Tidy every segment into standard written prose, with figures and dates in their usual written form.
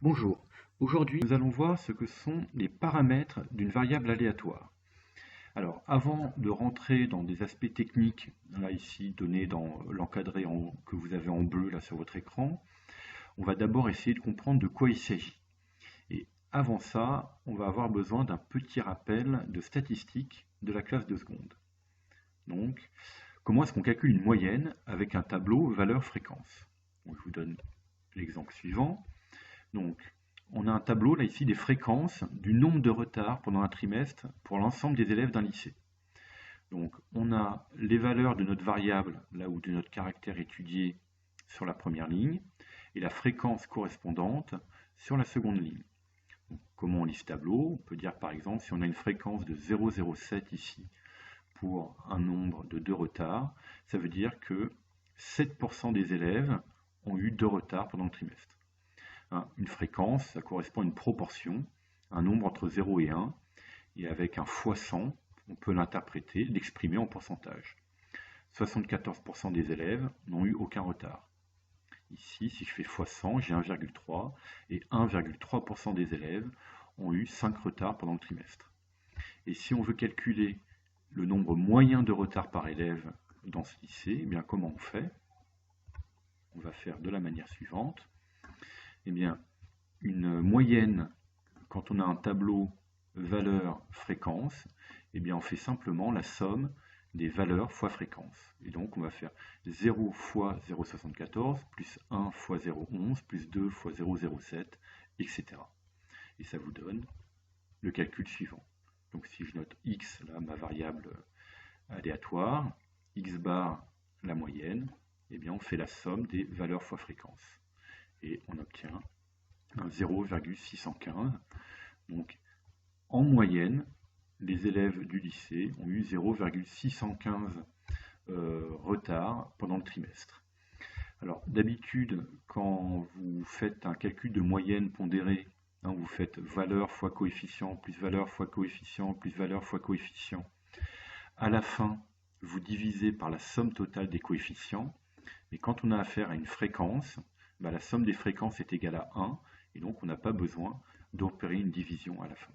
Bonjour, aujourd'hui nous allons voir ce que sont les paramètres d'une variable aléatoire. Alors avant de rentrer dans des aspects techniques, là ici donnés dans l'encadré que vous avez en bleu là sur votre écran, on va d'abord essayer de comprendre de quoi il s'agit. Et avant ça, on va avoir besoin d'un petit rappel de statistiques de la classe de seconde. Donc, comment est-ce qu'on calcule une moyenne avec un tableau valeur-fréquence? Je vous donne l'exemple suivant. Donc, on a un tableau là ici des fréquences du nombre de retards pendant un trimestre pour l'ensemble des élèves d'un lycée. Donc, on a les valeurs de notre variable, là où de notre caractère étudié sur la première ligne, et la fréquence correspondante sur la seconde ligne. Donc, comment on lit ce tableau? On peut dire par exemple, si on a une fréquence de 0,07 ici pour un nombre de 2 retards, ça veut dire que 7% des élèves ont eu 2 retards pendant le trimestre. Une fréquence, ça correspond à une proportion, un nombre entre 0 et 1, et avec un fois 100, on peut l'interpréter, l'exprimer en pourcentage. 74% des élèves n'ont eu aucun retard. Ici, si je fais fois 100, j'ai 1,3, et 1,3% des élèves ont eu 5 retards pendant le trimestre. Et si on veut calculer le nombre moyen de retards par élève dans ce lycée, eh bien comment on fait? On va faire de la manière suivante. Eh bien, une moyenne, quand on a un tableau valeur-fréquence, eh bien on fait simplement la somme des valeurs fois fréquence. Et donc on va faire 0 fois 0,74 plus 1 fois 0,11 plus 2 fois 0,07, etc. Et ça vous donne le calcul suivant. Donc si je note x, là, ma variable aléatoire, x bar, la moyenne, eh bien on fait la somme des valeurs fois fréquence. Et on obtient un 0,615. Donc, en moyenne, les élèves du lycée ont eu 0,615 retard pendant le trimestre. Alors, d'habitude, quand vous faites un calcul de moyenne pondérée, vous faites valeur fois coefficient, plus valeur fois coefficient, plus valeur fois coefficient. À la fin, vous divisez par la somme totale des coefficients. Mais quand on a affaire à une fréquence, la somme des fréquences est égale à 1, et donc on n'a pas besoin d'opérer une division à la fin.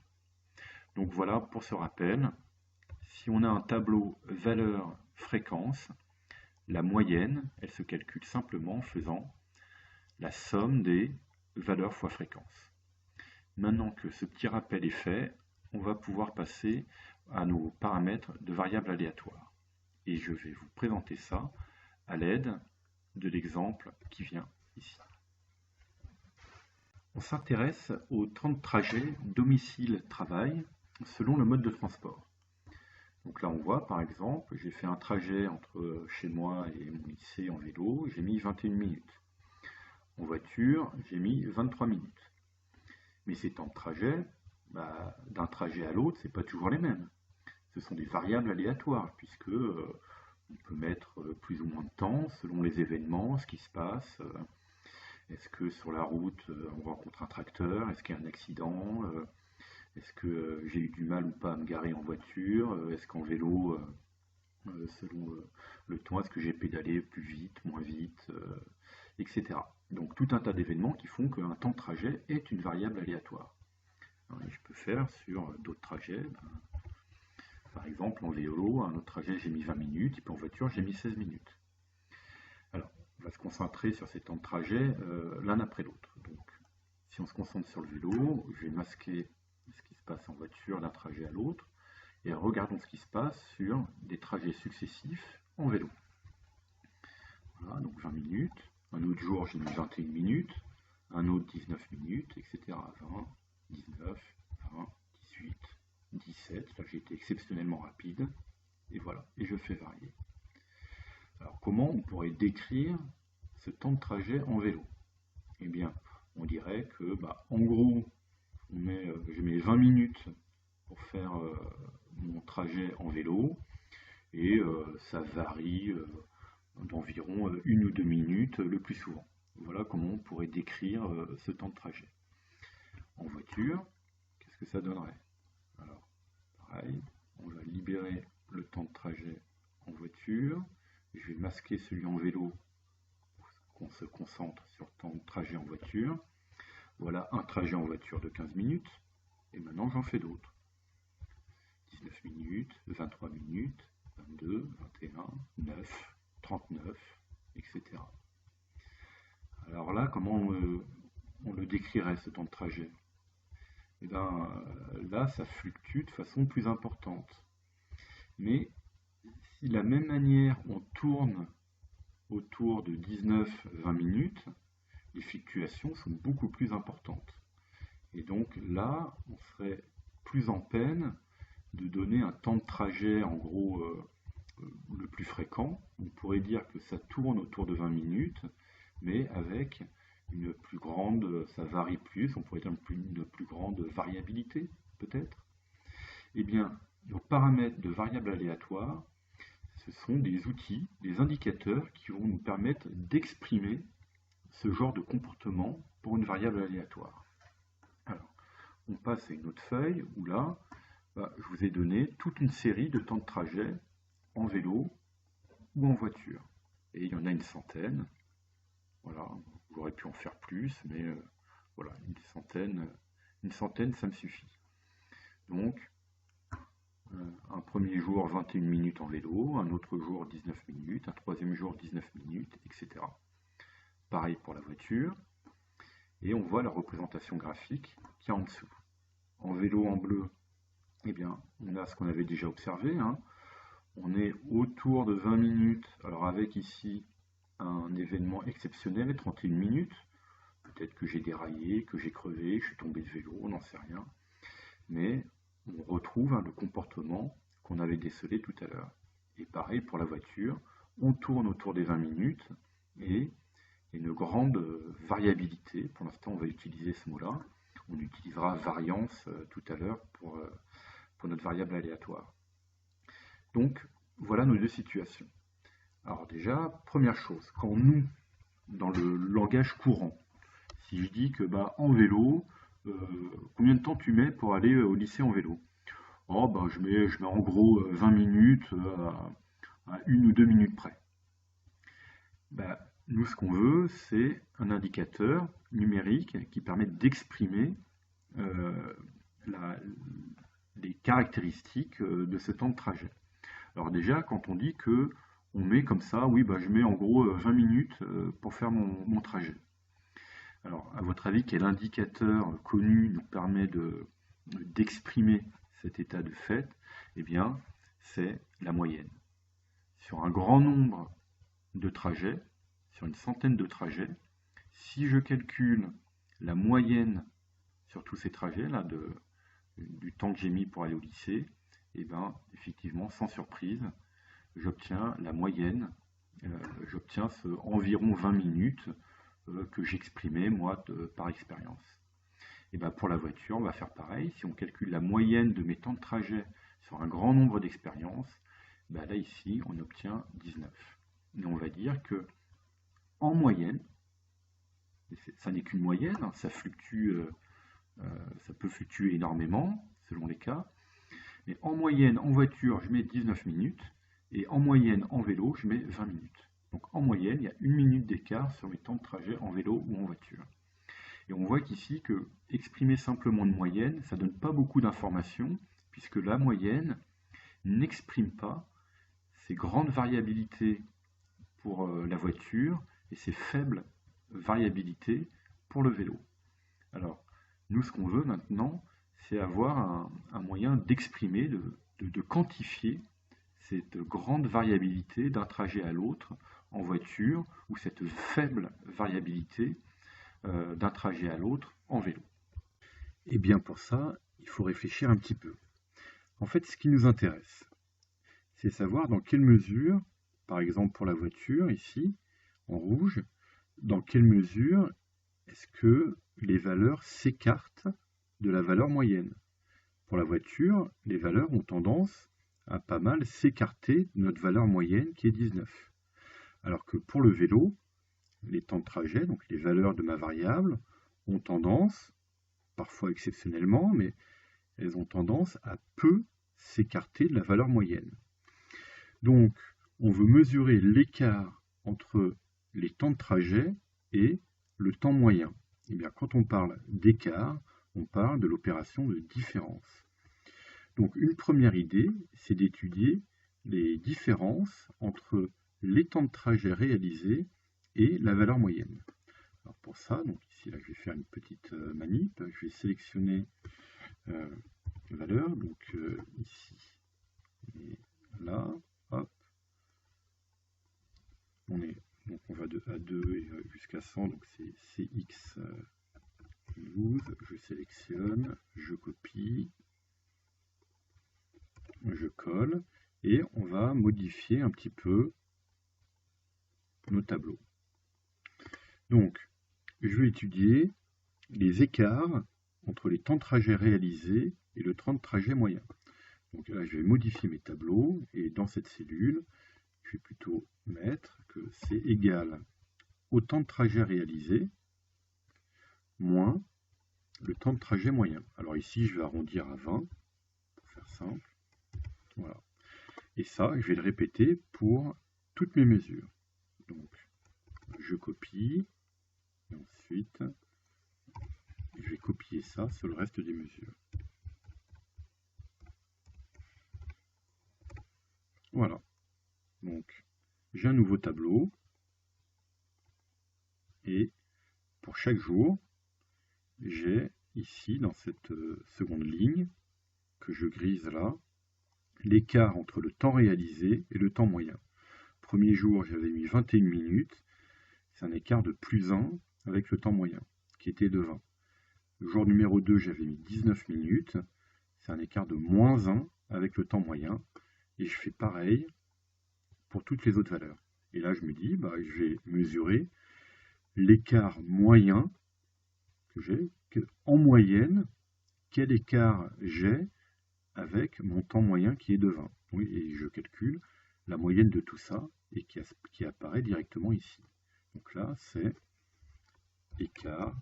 Donc voilà pour ce rappel. Si on a un tableau valeur-fréquence, la moyenne, elle se calcule simplement en faisant la somme des valeurs fois fréquence. Maintenant que ce petit rappel est fait, on va pouvoir passer à nos paramètres de variables aléatoires. Et je vais vous présenter ça à l'aide de l'exemple qui vient ici. On s'intéresse au temps de trajet domicile-travail selon le mode de transport. Donc là on voit par exemple, j'ai fait un trajet entre chez moi et mon lycée en vélo, j'ai mis 21 minutes. En voiture, j'ai mis 23 minutes. Mais ces temps de trajet, d'un trajet à l'autre, c'est pas toujours les mêmes. Ce sont des variables aléatoires, puisque on peut mettre plus ou moins de temps selon les événements, ce qui se passe. Est-ce que sur la route, on rencontre un tracteur? Est-ce qu'il y a un accident? Est-ce que j'ai eu du mal ou pas à me garer en voiture? Est-ce qu'en vélo, selon le temps, est-ce que j'ai pédalé plus vite, moins vite, etc. Donc tout un tas d'événements qui font qu'un temps de trajet est une variable aléatoire. Et je peux faire sur d'autres trajets. Par exemple, en vélo, un autre trajet, j'ai mis 20 minutes, et puis en voiture, j'ai mis 16 minutes. Alors, on va se concentrer sur ces temps de trajet l'un après l'autre. Donc, si on se concentre sur le vélo, je vais masquer ce qui se passe en voiture d'un trajet à l'autre, et regardons ce qui se passe sur des trajets successifs en vélo. Voilà, donc 20 minutes. Un autre jour, j'ai mis 21 minutes, un autre 19 minutes, etc. 20, 19, 20, 18, 17, là j'ai été exceptionnellement rapide, et voilà, et je fais varier. Alors comment on pourrait décrire ce temps de trajet en vélo? Eh bien, on dirait que, en gros, je mets 20 minutes pour faire mon trajet en vélo, et ça varie d'environ 1 ou 2 minutes le plus souvent. Voilà comment on pourrait décrire ce temps de trajet. En voiture, qu'est-ce que ça donnerait? Alors, pareil, on va libérer le temps de trajet en voiture. Je vais masquer celui en vélo pour qu'on se concentre sur le temps de trajet en voiture. voilà un trajet en voiture de 15 minutes, et maintenant j'en fais d'autres. 19 minutes, 23 minutes, 22, 21, 9, 39, etc. Alors là, comment on le décrirait, ce temps de trajet? Et bien, là, ça fluctue de façon plus importante. Mais si de la même manière, on tourne autour de 19-20 minutes, les fluctuations sont beaucoup plus importantes. Et donc là, on serait plus en peine de donner un temps de trajet, en gros, le plus fréquent. On pourrait dire que ça tourne autour de 20 minutes, mais avec une plus grande, ça varie plus, on pourrait dire une plus grande variabilité, peut-être. Eh bien, nos paramètres de variables aléatoires, ce sont des outils, des indicateurs qui vont nous permettre d'exprimer ce genre de comportement pour une variable aléatoire. Alors, on passe à une autre feuille où là, je vous ai donné toute une série de temps de trajet en vélo ou en voiture. Et il y en a une centaine. Voilà, j'aurais pu en faire plus, mais voilà, une centaine, ça me suffit. Donc, un premier jour 21 minutes en vélo, un autre jour 19 minutes, un troisième jour 19 minutes, etc. Pareil pour la voiture. Et on voit la représentation graphique qu'il y a en dessous. En vélo en bleu, eh bien, on a ce qu'on avait déjà observé. On est autour de 20 minutes, alors avec ici un événement exceptionnel, 31 minutes. Peut-être que j'ai déraillé, que j'ai crevé, je suis tombé de vélo, on n'en sait rien. Mais on retrouve le comportement qu'on avait décelé tout à l'heure. Et pareil pour la voiture, on tourne autour des 20 minutes et une grande variabilité. Pour l'instant, on va utiliser ce mot-là. On utilisera variance tout à l'heure pour notre variable aléatoire. Donc, voilà nos deux situations. Alors déjà, première chose, quand nous, dans le langage courant, si je dis que en vélo, combien de temps tu mets pour aller au lycée en vélo? Oh, je mets en gros 20 minutes à 1 ou 2 minutes près. Nous, ce qu'on veut, c'est un indicateur numérique qui permet d'exprimer les caractéristiques de ce temps de trajet. Alors déjà, quand on dit que on met comme ça, oui, je mets en gros 20 minutes pour faire mon trajet. Alors, à votre avis, quel indicateur connu nous permet d'exprimer cet état de fait? Eh bien, c'est la moyenne. Sur un grand nombre de trajets, sur une centaine de trajets, si je calcule la moyenne sur tous ces trajets-là, du temps que j'ai mis pour aller au lycée, eh bien, effectivement, sans surprise, j'obtiens la moyenne, j'obtiens environ 20 minutes que j'exprimais, moi, par expérience. Et pour la voiture, on va faire pareil. Si on calcule la moyenne de mes temps de trajet sur un grand nombre d'expériences, là, ici, on obtient 19. Et on va dire que, en moyenne, ça n'est qu'une moyenne, ça fluctue, ça peut fluctuer énormément, selon les cas, mais en moyenne, en voiture, je mets 19 minutes, et en moyenne, en vélo, je mets 20 minutes. Donc en moyenne, il y a 1 minute d'écart sur mes temps de trajet en vélo ou en voiture. Et on voit qu'ici que exprimer simplement une moyenne, ça ne donne pas beaucoup d'informations, puisque la moyenne n'exprime pas ces grandes variabilités pour la voiture et ces faibles variabilités pour le vélo. Alors, nous, ce qu'on veut maintenant, c'est avoir un moyen d'exprimer, de quantifier cette grande variabilité d'un trajet à l'autre en voiture ou cette faible variabilité d'un trajet à l'autre en vélo. Et bien pour ça, il faut réfléchir un petit peu. En fait, ce qui nous intéresse, c'est savoir dans quelle mesure, par exemple pour la voiture, ici, en rouge, dans quelle mesure est-ce que les valeurs s'écartent de la valeur moyenne. Pour la voiture, les valeurs ont tendance à pas mal s'écarter de notre valeur moyenne qui est 19. Alors que pour le vélo, les temps de trajet, donc les valeurs de ma variable, ont tendance, parfois exceptionnellement, mais elles ont tendance à peu s'écarter de la valeur moyenne. Donc, on veut mesurer l'écart entre les temps de trajet et le temps moyen. Eh bien, quand on parle d'écart, on parle de l'opération de différence. Donc une première idée, c'est d'étudier les différences entre les temps de trajet réalisés et la valeur moyenne. Alors pour ça, donc ici là, je vais faire une petite manip. Je vais sélectionner les valeurs, donc ici et là, hop. Donc on va de A2 et jusqu'à 100, donc c'est CX12. Je sélectionne, je copie, je colle et on va modifier un petit peu nos tableaux. Donc, je vais étudier les écarts entre les temps de trajet réalisés et le temps de trajet moyen. Donc là, je vais modifier mes tableaux et dans cette cellule, je vais plutôt mettre que c'est égal au temps de trajet réalisé moins le temps de trajet moyen. Alors ici, je vais arrondir à 20 pour faire simple. Voilà. Et ça, je vais le répéter pour toutes mes mesures. Donc, je copie. Et ensuite, je vais copier ça sur le reste des mesures. Voilà. Donc, j'ai un nouveau tableau. Et pour chaque jour, j'ai ici, dans cette seconde ligne, que je grise là, l'écart entre le temps réalisé et le temps moyen. Premier jour, j'avais mis 21 minutes. C'est un écart de plus 1 avec le temps moyen, qui était de 20. Le jour numéro 2, j'avais mis 19 minutes. C'est un écart de moins 1 avec le temps moyen. Et je fais pareil pour toutes les autres valeurs. Et là, je me dis, je vais mesurer l'écart moyen que j'ai, en moyenne, quel écart j'ai avec mon temps moyen qui est de 20. Oui, et je calcule la moyenne de tout ça et qui apparaît directement ici. Donc là, c'est écart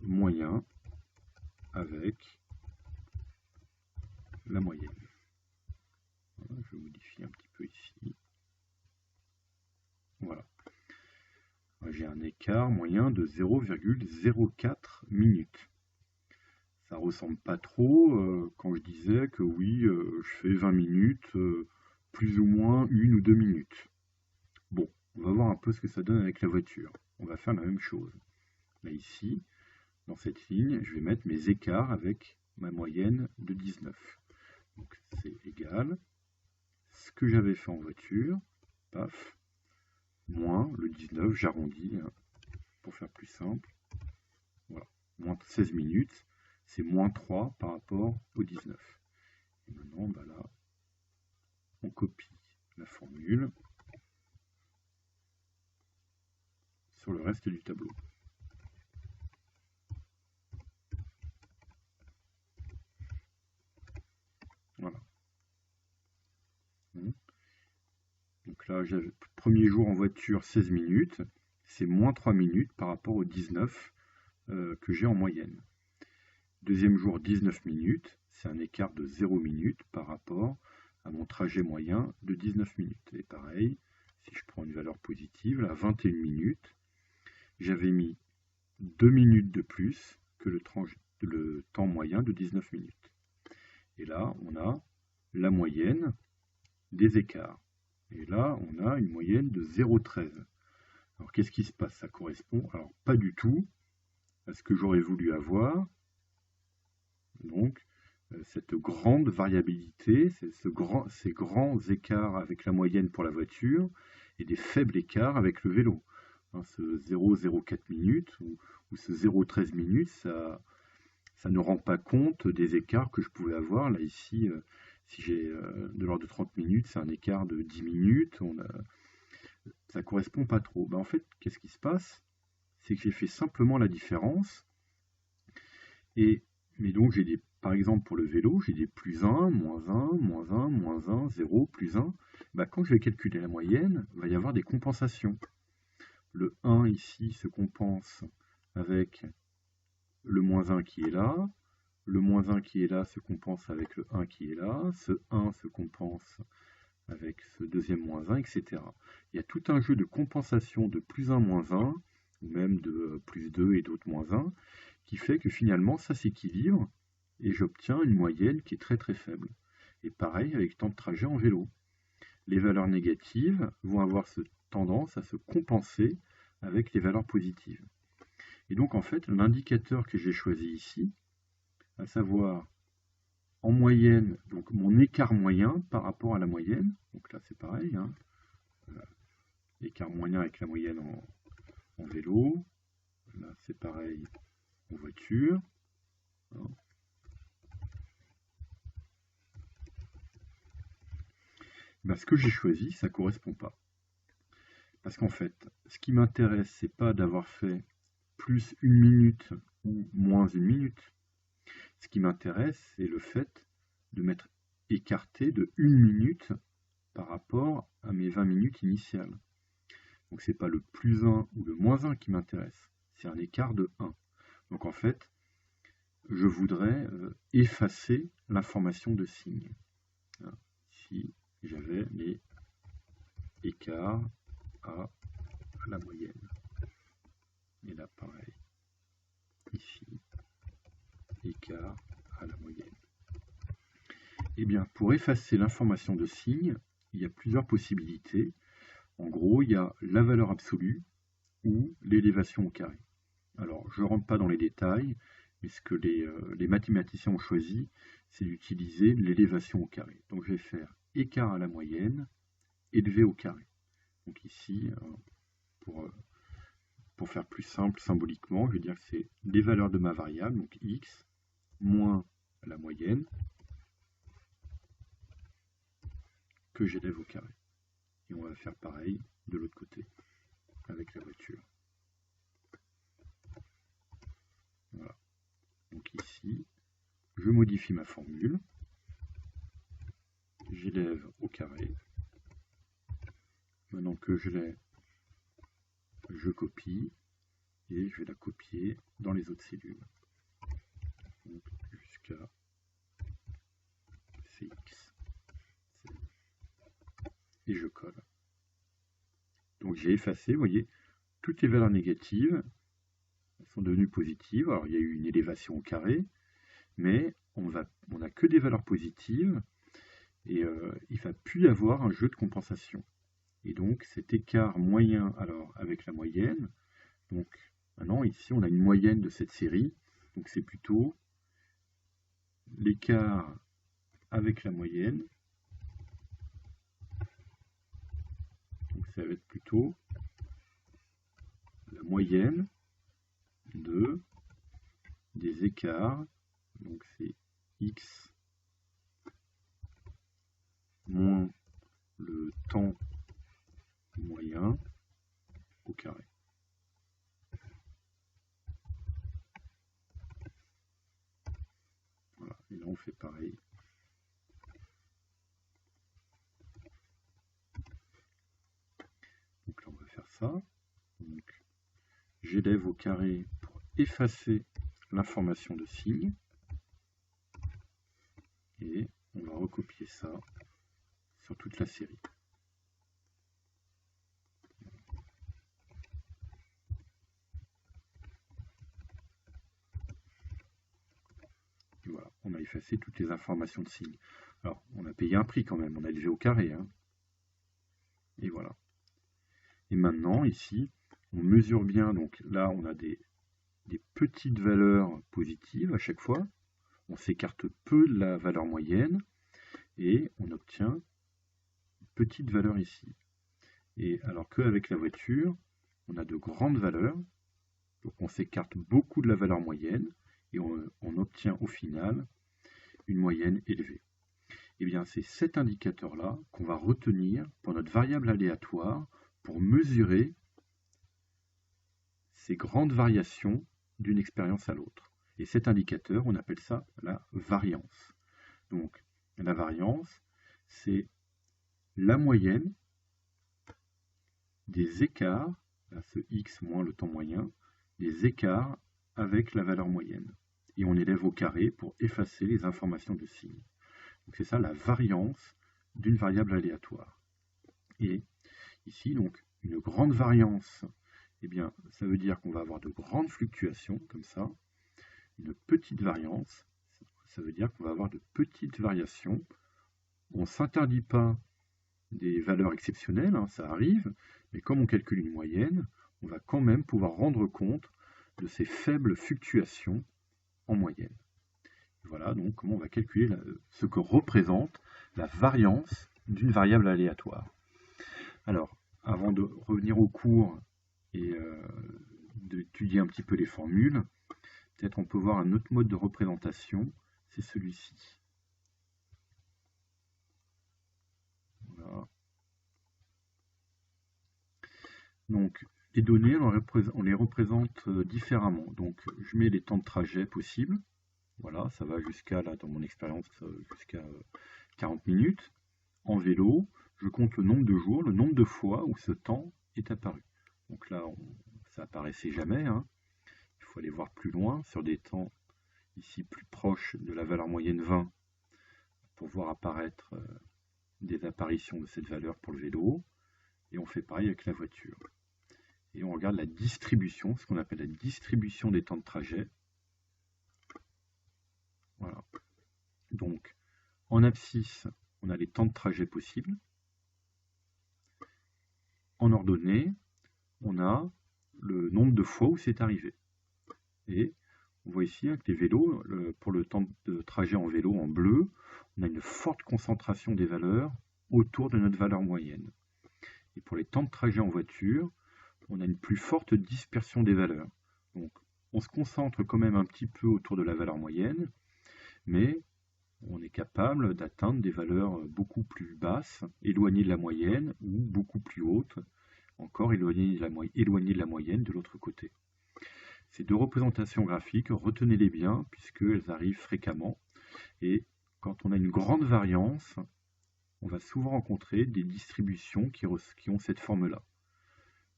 moyen avec la moyenne. Voilà, je modifie un petit peu ici. Voilà. J'ai un écart moyen de 0,04 minutes. Ça ressemble pas trop quand je disais que oui, je fais 20 minutes, plus ou moins 1 ou 2 minutes. Bon, on va voir un peu ce que ça donne avec la voiture. On va faire la même chose. Là ici, dans cette ligne, je vais mettre mes écarts avec ma moyenne de 19. Donc c'est égal ce que j'avais fait en voiture, paf, moins le 19, j'arrondis, hein, pour faire plus simple. Voilà, moins 16 minutes, c'est moins 3 par rapport au 19. Et maintenant, là, on copie la formule sur le reste du tableau. Voilà. Donc là, j'avais premier jour en voiture 16 minutes, c'est moins 3 minutes par rapport au 19 que j'ai en moyenne. Deuxième jour 19 minutes, c'est un écart de 0 minutes par rapport à mon trajet moyen de 19 minutes. Et pareil, si je prends une valeur positive, là 21 minutes, j'avais mis 2 minutes de plus que le temps moyen de 19 minutes. Et là, on a la moyenne des écarts. Et là, on a une moyenne de 0,13. Alors, qu'est-ce qui se passe? Ça correspond, alors pas du tout à ce que j'aurais voulu avoir. Donc, cette grande variabilité, ces grands écarts avec la moyenne pour la voiture et des faibles écarts avec le vélo. Hein, ce 0,04 minutes ou ce 0,13 minutes, ça ne rend pas compte des écarts que je pouvais avoir. Là, ici, si j'ai de l'ordre de 30 minutes, c'est un écart de 10 minutes. Ça ne correspond pas trop. En fait, qu'est-ce qui se passe? C'est que j'ai fait simplement la différence. Mais donc, par exemple, pour le vélo, j'ai des plus 1, moins 1, moins 1, moins 1, 0, plus 1. Quand je vais calculer la moyenne, il va y avoir des compensations. Le 1 ici se compense avec le moins 1 qui est là. Le moins 1 qui est là se compense avec le 1 qui est là. Ce 1 se compense avec ce deuxième moins 1, etc. Il y a tout un jeu de compensation de plus 1, moins 1 ou même de plus 2 et d'autres moins 1, qui fait que finalement ça s'équilibre et j'obtiens une moyenne qui est très très faible. Et pareil avec temps de trajet en vélo. Les valeurs négatives vont avoir tendance à se compenser avec les valeurs positives. Et donc en fait, l'indicateur que j'ai choisi ici, à savoir en moyenne, donc mon écart moyen par rapport à la moyenne, donc là c'est pareil, hein, écart moyen avec la moyenne en vélo, là c'est pareil en voiture, hein. Ben, ce que j'ai choisi, ça ne correspond pas. Parce qu'en fait, ce qui m'intéresse, c'est pas d'avoir fait plus 1 minute ou moins 1 minute. Ce qui m'intéresse, c'est le fait de m'être écarté de 1 minute par rapport à mes 20 minutes initiales. Donc c'est pas le plus 1 ou le moins 1 qui m'intéresse, c'est un écart de 1. Donc en fait, je voudrais effacer l'information de signe. Si j'avais les écarts à la moyenne. Et là pareil, ici, écart à la moyenne. Eh bien, pour effacer l'information de signe, il y a plusieurs possibilités. En gros, il y a la valeur absolue ou l'élévation au carré. Alors, je ne rentre pas dans les détails, mais ce que les mathématiciens ont choisi, c'est d'utiliser l'élévation au carré. Donc, je vais faire écart à la moyenne, élevé au carré. Donc ici, pour faire plus simple symboliquement, je vais dire que c'est les valeurs de ma variable, donc x, moins la moyenne, que j'élève au carré. Et on va faire pareil de l'autre côté, avec la voiture. Voilà. Donc ici, je modifie ma formule, j'élève au carré. Maintenant que je l'ai, je copie, et je vais la copier dans les autres cellules. Donc jusqu'à Cx. Et je colle. Donc j'ai effacé, vous voyez, toutes les valeurs négatives sont devenues positives. Alors il y a eu une élévation au carré, mais on n'a que des valeurs positives et il ne va plus y avoir un jeu de compensation. Et donc cet écart moyen alors avec la moyenne, donc maintenant ici on a une moyenne de cette série, donc c'est plutôt l'écart avec la moyenne, donc ça va être plutôt la moyenne des écarts, donc c'est x moins le temps moyen au carré. Voilà, et là on fait pareil. Donc là on va faire ça. Donc j'élève au carré pour effacer l'information de signe. Et on va recopier ça sur toute la série. Et voilà, on a effacé toutes les informations de signe. Alors, on a payé un prix quand même, on a élevé au carré, hein. Et voilà. Et maintenant, ici, on mesure bien, donc là, on a des petites valeurs positives à chaque fois. On s'écarte peu de la valeur moyenne et on obtient une petite valeur ici. Et alors qu'avec la voiture, on a de grandes valeurs, donc on s'écarte beaucoup de la valeur moyenne et on obtient au final une moyenne élevée. Et bien c'est cet indicateur-là qu'on va retenir pour notre variable aléatoire pour mesurer ces grandes variations d'une expérience à l'autre. Et cet indicateur, on appelle ça la variance. Donc la variance, c'est la moyenne des écarts, là ce x moins le temps moyen, des écarts avec la valeur moyenne. Et on élève au carré pour effacer les informations de signe. Donc c'est ça la variance d'une variable aléatoire. Et ici, donc, une grande variance eh bien, ça veut dire qu'on va avoir de grandes fluctuations, comme ça, une petite variance, ça veut dire qu'on va avoir de petites variations. On ne s'interdit pas des valeurs exceptionnelles, hein, ça arrive, mais comme on calcule une moyenne, on va quand même pouvoir rendre compte de ces faibles fluctuations en moyenne. Voilà donc comment on va calculer ce que représente la variance d'une variable aléatoire. Alors, avant de revenir au cours et d'étudier un petit peu les formules, peut-être on peut voir un autre mode de représentation, c'est celui-ci. Voilà. Donc, les données, on les représente différemment. Donc, je mets les temps de trajet possibles. Voilà, ça va jusqu'à, là, dans mon expérience, jusqu'à 40 minutes. En vélo, je compte le nombre de jours, le nombre de fois où ce temps est apparu. Donc là, ça apparaissait jamais, hein. Il faut aller voir plus loin, sur des temps ici plus proches de la valeur moyenne 20, pour voir apparaître des apparitions de cette valeur pour le vélo. Et on fait pareil avec la voiture. Et on regarde la distribution, ce qu'on appelle la distribution des temps de trajet. Voilà. Donc, en abscisse, on a les temps de trajet possibles. En ordonnée, on a le nombre de fois où c'est arrivé. Et on voit ici avec les vélos, pour le temps de trajet en vélo en bleu, on a une forte concentration des valeurs autour de notre valeur moyenne. Et pour les temps de trajet en voiture, on a une plus forte dispersion des valeurs. Donc on se concentre quand même un petit peu autour de la valeur moyenne, mais on est capable d'atteindre des valeurs beaucoup plus basses, éloignées de la moyenne, ou beaucoup plus hautes, encore éloignées de la moyenne de l'autre côté. Ces deux représentations graphiques, retenez-les bien, puisqu'elles arrivent fréquemment, et quand on a une grande variance, on va souvent rencontrer des distributions qui ont cette forme-là.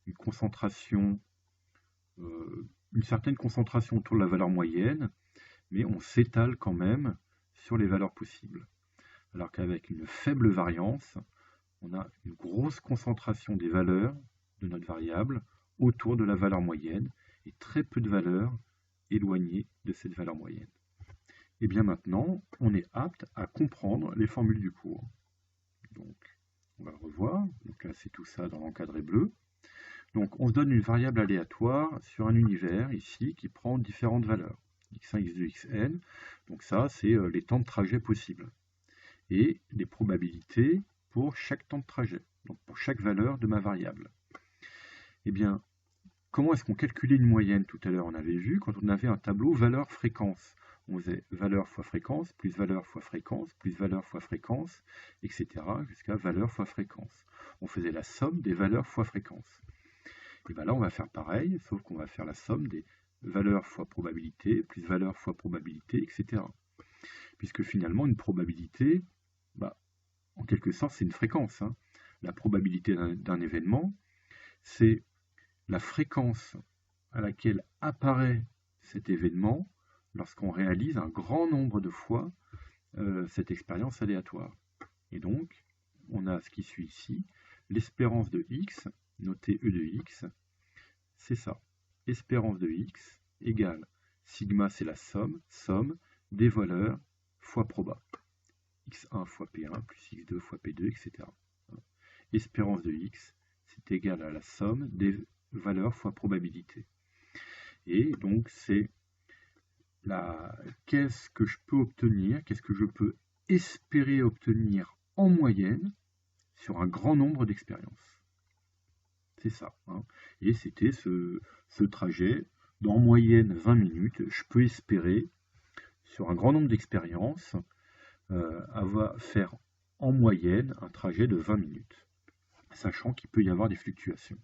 Une concentration, une certaine concentration autour de la valeur moyenne, mais on s'étale quand même sur les valeurs possibles. Alors qu'avec une faible variance, on a une grosse concentration des valeurs de notre variable autour de la valeur moyenne et très peu de valeurs éloignées de cette valeur moyenne. Et bien maintenant, on est apte à comprendre les formules du cours. Donc, on va le revoir. Donc là, c'est tout ça dans l'encadré bleu. Donc, on se donne une variable aléatoire sur un univers ici qui prend différentes valeurs. x1, x2, xn. Donc ça, c'est les temps de trajet possibles. Et les probabilités pour chaque temps de trajet. Donc pour chaque valeur de ma variable. Eh bien, comment est-ce qu'on calculait une moyenne tout à l'heure? On avait vu quand on avait un tableau valeur-fréquence. On faisait valeur fois fréquence, plus valeur fois fréquence, plus valeur fois fréquence, etc. jusqu'à valeur fois fréquence. On faisait la somme des valeurs fois fréquence. Et bien là, on va faire pareil, sauf qu'on va faire la somme des valeurs fois probabilité, plus valeur fois probabilité, etc. Puisque finalement, une probabilité, en quelque sorte, c'est une fréquence. Hein. La probabilité d'un événement, c'est la fréquence à laquelle apparaît cet événement lorsqu'on réalise un grand nombre de fois cette expérience aléatoire. Et donc, on a ce qui suit ici, l'espérance de x, notée E de x, c'est ça. Espérance de x égale sigma, c'est la somme des valeurs fois proba. x1 fois p1 plus x2 fois p2, etc. Espérance de x, c'est égal à la somme des valeurs fois probabilité. Et donc, c'est qu'est-ce que je peux obtenir, qu'est-ce que je peux espérer obtenir en moyenne sur un grand nombre d'expériences. C'est ça. Hein. Et c'était ce trajet, en moyenne 20 minutes, je peux espérer, sur un grand nombre d'expériences, faire en moyenne un trajet de 20 minutes, sachant qu'il peut y avoir des fluctuations.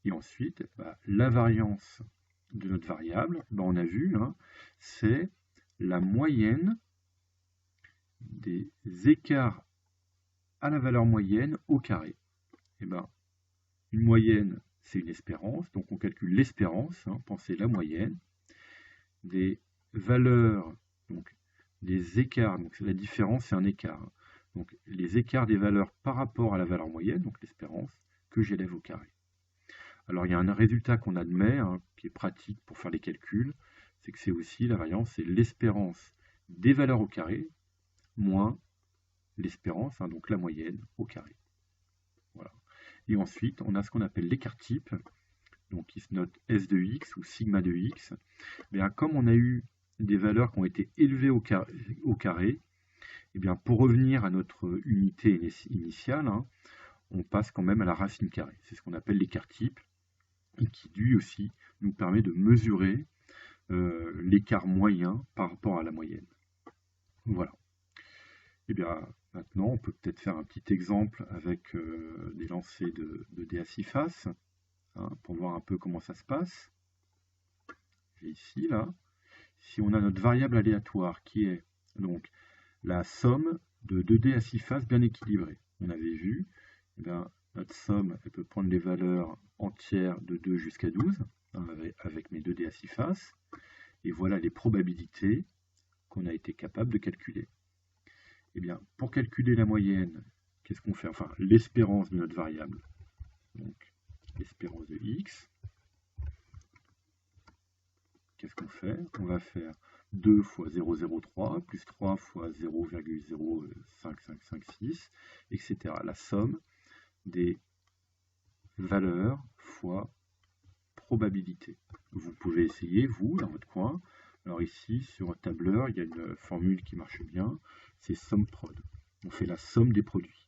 Et ensuite, la variance de notre variable, on a vu, hein, c'est la moyenne des écarts à la valeur moyenne au carré. Et une moyenne, c'est une espérance, donc on calcule l'espérance, hein, pensez la moyenne, des valeurs, donc des écarts, donc la différence, c'est un écart. Donc les écarts des valeurs par rapport à la valeur moyenne, donc l'espérance, que j'élève au carré. Alors il y a un résultat qu'on admet, hein, qui est pratique pour faire les calculs, c'est que c'est aussi, la variance, c'est l'espérance des valeurs au carré, moins l'espérance, hein, donc la moyenne au carré. Voilà. Et ensuite, on a ce qu'on appelle l'écart type, donc qui se note S de x ou sigma de x. Bien, comme on a eu des valeurs qui ont été élevées au carré, et bien, pour revenir à notre unité initiale, hein, on passe quand même à la racine carrée. C'est ce qu'on appelle l'écart type, et qui lui aussi nous permet de mesurer l'écart moyen par rapport à la moyenne. Voilà. Et bien, maintenant, on peut peut-être faire un petit exemple avec des lancers de dés à 6 faces, hein, pour voir un peu comment ça se passe. J'ai ici, là, si on a notre variable aléatoire qui est donc la somme de 2 dés à 6 faces bien équilibrés. On avait vu, eh bien, notre somme, elle peut prendre les valeurs entières de 2 jusqu'à 12, hein, avec mes 2 dés à 6 faces. Et voilà les probabilités qu'on a été capable de calculer. Eh bien, pour calculer la moyenne, qu'est-ce qu'on fait? Enfin, l'espérance de notre variable. Donc, l'espérance de x. Qu'est-ce qu'on fait? On va faire 2 fois 0,03 plus 3 fois 0,05556, etc. La somme des valeurs fois probabilité. Vous pouvez essayer, vous, dans votre coin. Alors ici, sur un tableur, il y a une formule qui marche bien, c'est SUMPROD. On fait la somme des produits.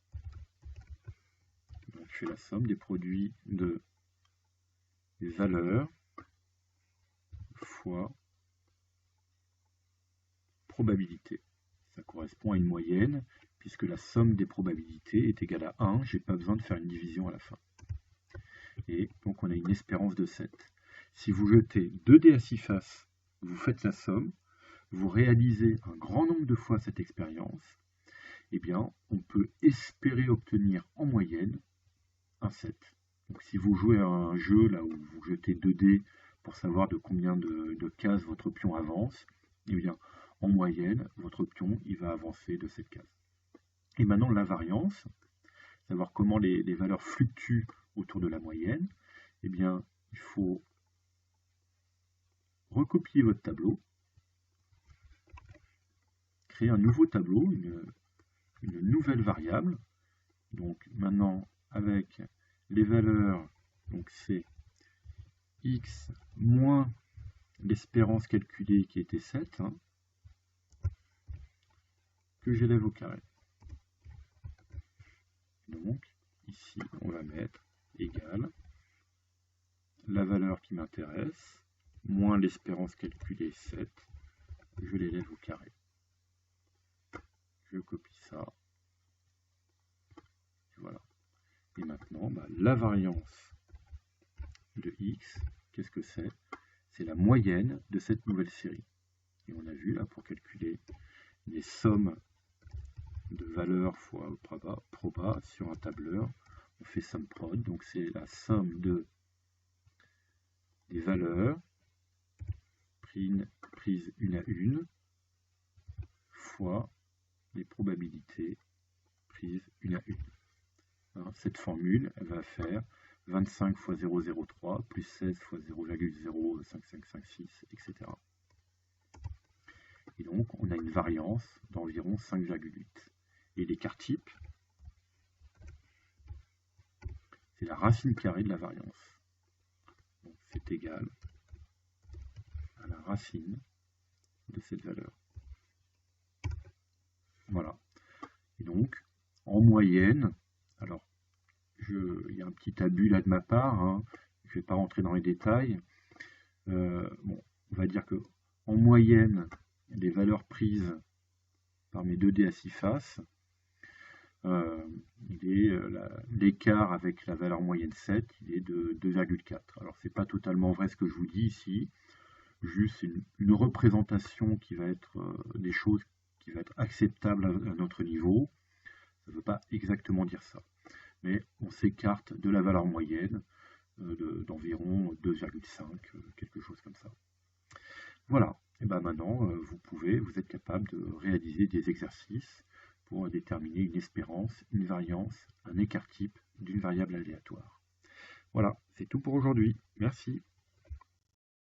Donc je fais la somme des produits de valeurs fois probabilité. Ça correspond à une moyenne, puisque la somme des probabilités est égale à 1, je n'ai pas besoin de faire une division à la fin. Et donc on a une espérance de 7. Si vous jetez 2 dés à 6 faces, vous faites la somme, vous réalisez un grand nombre de fois cette expérience, eh bien, on peut espérer obtenir en moyenne un 7. Donc si vous jouez à un jeu là où vous jetez 2 dés pour savoir de combien de cases votre pion avance, eh bien, en moyenne, votre pion il va avancer de cette case. Et maintenant, la variance, savoir comment les valeurs fluctuent autour de la moyenne, eh bien, il faut recopier votre tableau, créer un nouveau tableau, une nouvelle variable. Donc maintenant, avec les valeurs, donc c'est x moins l'espérance calculée qui était 7, hein, que j'élève au carré. Donc ici, on va mettre égal la valeur qui m'intéresse, moins l'espérance calculée 7, je l'élève au carré. Je copie ça. Et voilà. Et maintenant, la variance de x, qu'est-ce que c'est? C'est la moyenne de cette nouvelle série. Et on a vu là, pour calculer les sommes de valeurs fois proba sur un tableur, on fait SUMPROD, donc c'est la somme des valeurs prises une à une fois les probabilités prises une à une. Hein, cette formule, elle va faire 25 fois 0,03 plus 16 fois 0,05556, etc. Et donc, on a une variance d'environ 5,8. Et l'écart type, c'est la racine carrée de la variance. Donc, c'est égal à la racine de cette valeur. Voilà. Et donc, en moyenne, alors, il y a un petit abus là de ma part, hein, je ne vais pas rentrer dans les détails. Bon, on va dire que en moyenne, les valeurs prises par mes 2 dés à 6 faces, l'écart avec la valeur moyenne 7, il est de 2,4. Alors c'est pas totalement vrai ce que je vous dis ici, juste une représentation qui va être des choses qui va être acceptable à notre niveau. Ça ne veut pas exactement dire ça, mais on s'écarte de la valeur moyenne d'environ 2,5, quelque chose comme ça. Voilà, et bien maintenant vous êtes capable de réaliser des exercices pour déterminer une espérance, une variance, un écart type d'une variable aléatoire. Voilà, c'est tout pour aujourd'hui. Merci.